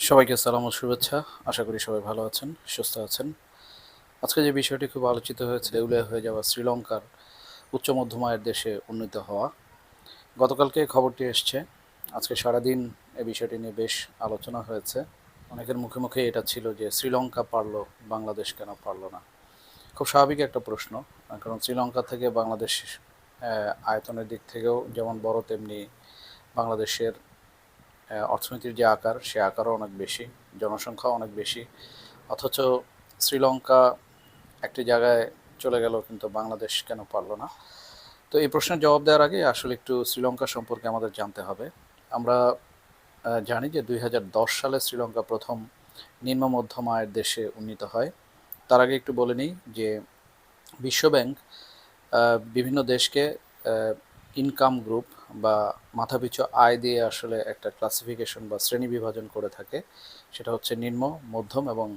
সবাইকে সালাম ও শুভেচ্ছা। আশা করি সবাই ভালো আছেন, সুস্থ আছেন। আজকে যে বিষয়টি খুব আলোচিত হয়েছে, দেউলিয়া হয়ে যাওয়া শ্রীলঙ্কার উচ্চ মধ্যম আয়ের দেশে উন্নীত হওয়া। গতকালকে খবরটি এসছে। আজকে সারাদিন এই বিষয়টি নিয়ে বেশ আলোচনা হয়েছে। অনেকের মুখে মুখে এটা ছিল যে শ্রীলঙ্কা পারল, বাংলাদেশ কেন পারল না। খুব স্বাভাবিক একটা প্রশ্ন, কারণ শ্রীলঙ্কা থেকে বাংলাদেশ আয়তনের দিক থেকেও যেমন বড়, তেমনি বাংলাদেশের অর্থনীতির যে আকার, সে আকারও অনেক বেশি, জনসংখ্যাও অনেক বেশি। অথচ শ্রীলঙ্কা একটি জায়গায় চলে গেল, কিন্তু বাংলাদেশ কেন পারল না? তো এই প্রশ্নের জবাব দেওয়ার আগে আসলে একটু শ্রীলঙ্কা সম্পর্কে আমাদের জানতে হবে। আমরা জানি যে 2010 সালে শ্রীলঙ্কা প্রথম নিম্ন মধ্যম আয়ের দেশে উন্নীত হয়। তার আগে একটু বলে নিই যে বিশ্বব্যাংক বিভিন্ন দেশকে ইনকাম গ্রুপ বা মাথাপিছু আয় দিয়ে আসলে একটা ক্লাসিফিকেশন বা শ্রেণী বিভাজন করে থাকে। সেটা হচ্ছে নিম্ন, মধ্যম এবং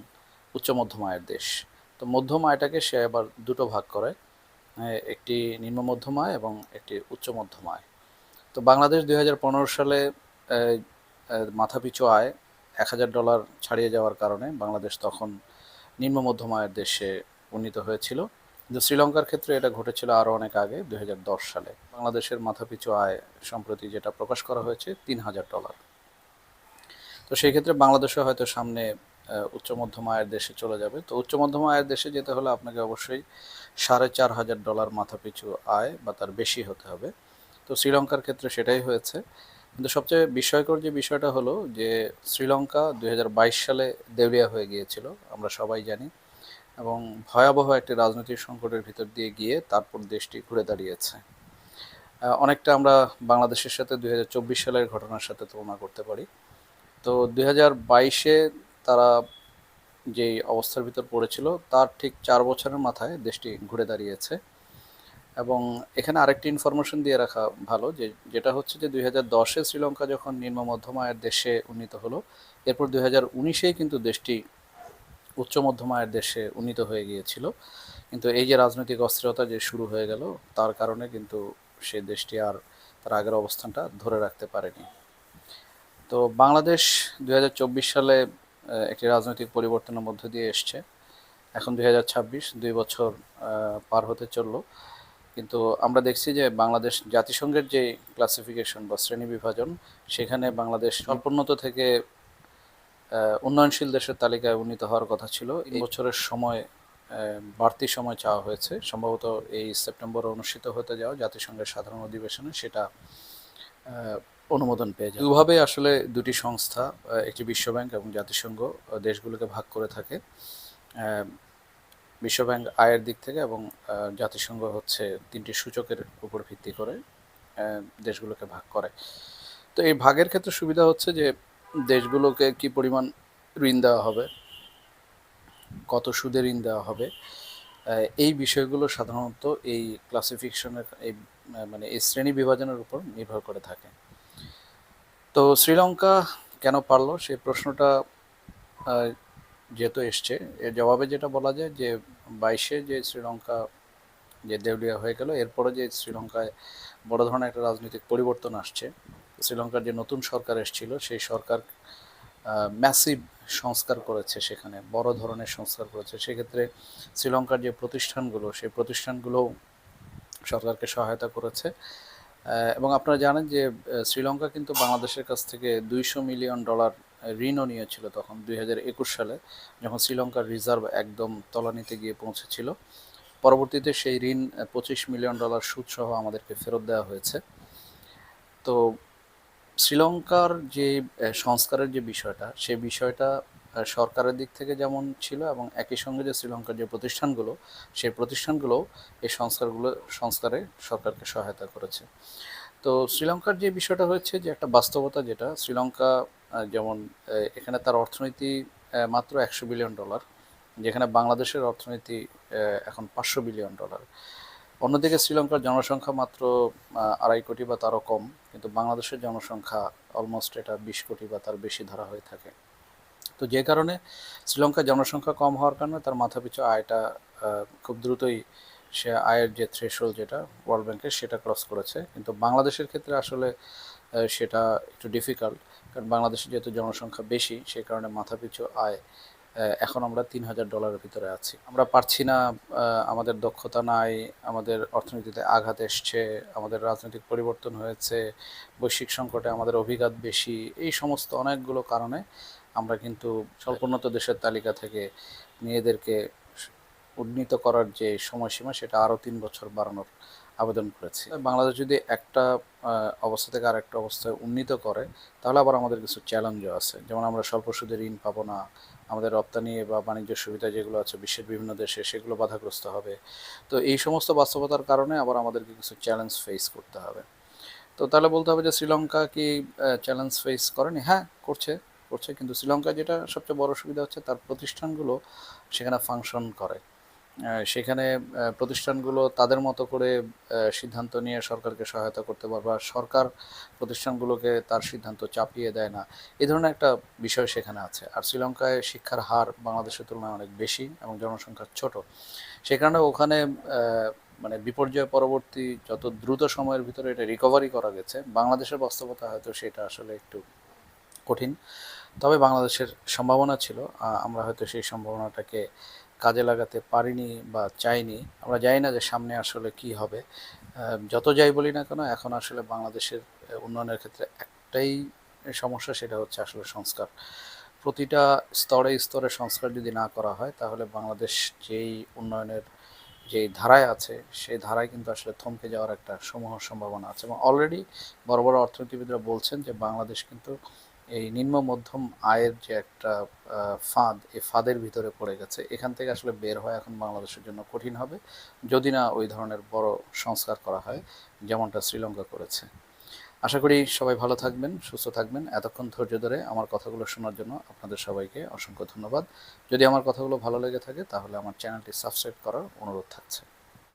উচ্চ মধ্যম আয়ের দেশ। তো মধ্যম আয়টাকে সে আবার দুটো ভাগ করে, একটি নিম্ন মধ্যম আয় এবং একটি উচ্চ মধ্যম আয়। তো বাংলাদেশ 2015 সালে মাথাপিছু আয় $1,000 ছাড়িয়ে যাওয়ার কারণে বাংলাদেশ তখন নিম্ন মধ্যম আয়ের দেশে উন্নীত হয়েছিল। কিন্তু শ্রীলঙ্কার ক্ষেত্রে এটা ঘটেছিল আরও অনেক আগে, 2010 সালে। বাংলাদেশের মাথাপিছু আয় সম্প্রতি যেটা প্রকাশ করা হয়েছে $3,000। তো সেই ক্ষেত্রে বাংলাদেশও হয়তো সামনে উচ্চ মধ্যম আয়ের দেশে চলে যাবে। তো উচ্চ মধ্যম আয়ের দেশে যেতে হলে আপনাকে অবশ্যই $4,500 মাথাপিছু আয় বা তার বেশি হতে হবে। তো শ্রীলঙ্কার ক্ষেত্রে সেটাই হয়েছে। কিন্তু সবচেয়ে বিস্ময়কর যে বিষয়টা হলো যে শ্রীলঙ্কা 2022 সালে দেউলিয়া হয়ে গিয়েছিল, আমরা সবাই জানি। এবং ভয়াবহ একটি রাজনৈতিক সংকটের ভিতর দিয়ে গিয়ে তারপর দেশটি ঘুরে দাঁড়িয়েছে। অনেকটা আমরা বাংলাদেশের সাথে 2024 সালের ঘটনার সাথে তুলনা করতে পারি। তো 2022-এ তারা যেই অবস্থার ভিতর পড়েছিল, তার ঠিক 4 বছরের মাথায় দেশটি ঘুরে দাঁড়িয়েছে। এবং এখানে আরেকটি ইনফরমেশন দিয়ে রাখা ভালো, যে যেটা হচ্ছে যে 2010-এ শ্রীলঙ্কা যখন নিম্ন মধ্যম আয়ের দেশে উন্নীত হলো, এরপর 2019-এই কিন্তু দেশটি উচ্চ মধ্যম আয়ের দেশে উন্নীত হয়ে গিয়েছিল। কিন্তু এই যে রাজনৈতিক অস্থিরতা যে শুরু হয়ে গেল, তার কারণে কিন্তু সে দেশটি আর তার আগের অবস্থানটা ধরে রাখতে পারেনি। তো বাংলাদেশ 2024 সালে একটি রাজনৈতিক পরিবর্তনের মধ্য দিয়ে এসছে। এখন 2026, 2 বছর পার হতে চললো। কিন্তু আমরা দেখছি যে বাংলাদেশ জাতিসংঘের যে ক্লাসিফিকেশন বা শ্রেণী বিভাজন, সেখানে বাংলাদেশ স্বল্পোন্নত থেকে উন্নয়নশীল দেশের তালিকায় উন্নীত হওয়ার কথা ছিল। 3 বছরের সময় বাড়তি সময় চাওয়া হয়েছে, সম্ভবত এই সেপ্টেম্বরে অনুষ্ঠিত হতে যাওয়া জাতিসংঘের সাধারণ অধিবেশনে সেটা অনুমোদন পেয়ে যায়। দুভাবে আসলে দুটি সংস্থা, একটি বিশ্বব্যাংক এবং জাতিসংঘ, দেশগুলোকে ভাগ করে থাকে। বিশ্বব্যাংক আয়ের দিক থেকে এবং জাতিসংঘ হচ্ছে 3টি সূচকের উপর ভিত্তি করে দেশগুলোকে ভাগ করে। তো এই ভাগের ক্ষেত্রে সুবিধা হচ্ছে যে দেশগুলোকে কি পরিমাণ ঋণ দেওয়া হবে, কত সুদে ঋণ দেওয়া হবে, এই বিষয়গুলো সাধারণত এই ক্লাসিফিকেশনের এই মানে এই শ্রেণী বিভাজনের উপর নির্ভর করে থাকে। তো শ্রীলঙ্কা কেন পারলো সেই প্রশ্নটা যেহেতু এসছে, এর জবাবে যেটা বলা যায় যে 22-এ যে শ্রীলঙ্কা যে দেউলিয়া হয়ে গেল, এরপরে যে শ্রীলঙ্কায় বড় ধরনের একটা রাজনৈতিক পরিবর্তন আসছে। শ্রীলঙ্কার যে নতুন সরকার এসেছিল, সেই সরকার ম্যাসিভ সংস্কার করেছে, সেখানে বড় ধরনের সংস্কার করেছে। সেক্ষেত্রে শ্রীলঙ্কার যে প্রতিষ্ঠানগুলো, সেই প্রতিষ্ঠানগুলো সরকারকে সহায়তা করেছে। এবং আপনারা জানেন যে শ্রীলঙ্কা কিন্তু বাংলাদেশের কাছ থেকে $200 মিলিয়ন ঋণও নিয়েছিল তখন 2021 সালে, যখন শ্রীলঙ্কার রিজার্ভ একদম তলানিতে গিয়ে পৌঁছেছিল। পরবর্তীতে সেই ঋণ $25 মিলিয়ন সুদসহ আমাদেরকে ফেরত দেওয়া হয়েছে। তো শ্রীলঙ্কার যে সংস্কারের যে বিষয়টা, সে বিষয়টা সরকারের দিক থেকে যেমন ছিল, এবং একই সঙ্গে যে শ্রীলঙ্কার যে প্রতিষ্ঠানগুলো, সেই প্রতিষ্ঠানগুলোও এই সংস্কারে সরকারকে সহায়তা করেছে। তো শ্রীলঙ্কার যে বিষয়টা হচ্ছে যে একটা বাস্তবতা, যেটা শ্রীলঙ্কা যেমন এখানে তার অর্থনীতি মাত্র $100 বিলিয়ন, যেখানে বাংলাদেশের অর্থনীতি এখন $500 বিলিয়ন। অন্যদিকে শ্রীলঙ্কার জনসংখ্যা মাত্র 2.5 কোটি বা তারও কম, কিন্তু বাংলাদেশের জনসংখ্যা অলমোস্ট এটা 20 কোটি বা তার বেশি ধরা হয়ে থাকে। তো যে কারণে শ্রীলঙ্কার জনসংখ্যা কম হওয়ার কারণে তার মাথাপিছু আয়টা খুব দ্রুতই, সে আয়ের যে থ্রেশহোল্ড যেটা ওয়ার্ল্ড ব্যাংকের, সেটা ক্রস করেছে। কিন্তু বাংলাদেশের ক্ষেত্রে আসলে সেটা একটু ডিফিকাল্ট, কারণ বাংলাদেশে যেহেতু জনসংখ্যা বেশি, সেই কারণে মাথাপিছু আয় এখন আমরা $৩,০০০ ভিতরে আছি। আমরা পারছি না, আমাদের দক্ষতা নাই, আমাদের অর্থনীতিতে আঘাত এসছে, আমাদের রাজনৈতিক পরিবর্তন হয়েছে, বৈশ্বিক সংকটে আমাদের অভিঘাত বেশি। এই সমস্ত অনেকগুলো কারণে আমরা কিন্তু স্বল্পোন্নত দেশের তালিকা থেকে নিজেদেরকে উন্নীত করার যে সময়সীমা, সেটা আরও ৩ বছর বাড়ানোর আবেদন করেছি। বাংলাদেশ যদি একটা অবস্থা থেকে আরেকটা অবস্থায় উন্নীত করে, তাহলে আবার আমাদের কিছু চ্যালেঞ্জও আছে। যেমন আমরা স্বল্প সুদে ঋণ পাবো না, আমাদের রপ্তানি বা বাণিজ্য সুবিধা যেগুলো আছে বিশ্বের বিভিন্ন দেশে, সেগুলো বাধাগ্রস্ত হবে। তো এই সমস্ত বাস্তবতার কারণে আবার আমাদেরকে কিছু চ্যালেঞ্জ ফেস করতে হবে। তো তাহলে বলতে হবে যে শ্রীলঙ্কা কি চ্যালেঞ্জ ফেস করেনি? হ্যাঁ, করছে, করছে। কিন্তু শ্রীলঙ্কায় যেটা সবচেয়ে বড় সুবিধা হচ্ছে, তার প্রতিষ্ঠানগুলো সেখানে ফাংশন করে। সেখানে প্রতিষ্ঠানগুলো তাদের মতো করে সিদ্ধান্ত নিয়ে সরকারকে সহায়তা করতে পারবে, আর সরকার প্রতিষ্ঠানগুলোকে তার সিদ্ধান্ত চাপিয়ে দেয় না। এই ধরনের একটা বিষয় সেখানে আছে। আর শ্রীলঙ্কায় শিক্ষার হার বাংলাদেশের তুলনায় অনেক বেশি এবং জনসংখ্যা ছোট। সে কারণে ওখানে মানে বিপর্যয় পরবর্তী যত দ্রুত সময়ের ভিতরে এটা রিকভারি করা গেছে, বাংলাদেশের বাস্তবতা হয়তো সেটা আসলে একটু কঠিন। তবে বাংলাদেশের সম্ভাবনা ছিল, আমরা হয়তো সেই সম্ভাবনাটাকে কাজে লাগাতে পারিনি বা চাইনি। আমরা জানি না যে সামনে আসলে কি হবে। যত যাই বলি না কেন, এখন আসলে বাংলাদেশের উন্নয়নের ক্ষেত্রে একটাই সমস্যা, সেটা হচ্ছে আসলে সংস্কার। প্রতিটা স্তরে স্তরে সংস্কার যদি না করা হয়, তাহলে বাংলাদেশ যেই উন্নয়নের যেই ধারায় আছে, সেই ধারায় কিন্তু আসলে থমকে যাওয়ার একটা সমূহ সম্ভাবনা আছে। এবং অলরেডি বড় বড় অর্থনীতিবিদরা বলছেন যে বাংলাদেশ কিন্তু এই নিম্ন মধ্যম আয়ের যে একটা ফাঁদ, এই ফাঁদের ভিতরে পড়ে গেছে। এখান থেকে আসলে বের হওয়া এখন বাংলাদেশের জন্য কঠিন হবে, যদি না ওই ধরনের বড় সংস্কার করা হয় যেমনটা শ্রীলঙ্কা করেছে। আশা করি সবাই ভালো থাকবেন, সুস্থ থাকবেন। এতক্ষণ ধৈর্য ধরে আমার কথাগুলো শোনার জন্য আপনাদের সবাইকে অসংখ্য ধন্যবাদ। যদি আমার কথাগুলো ভালো লেগে থাকে, তাহলে আমার চ্যানেলটি সাবস্ক্রাইব করার অনুরোধ থাকছে।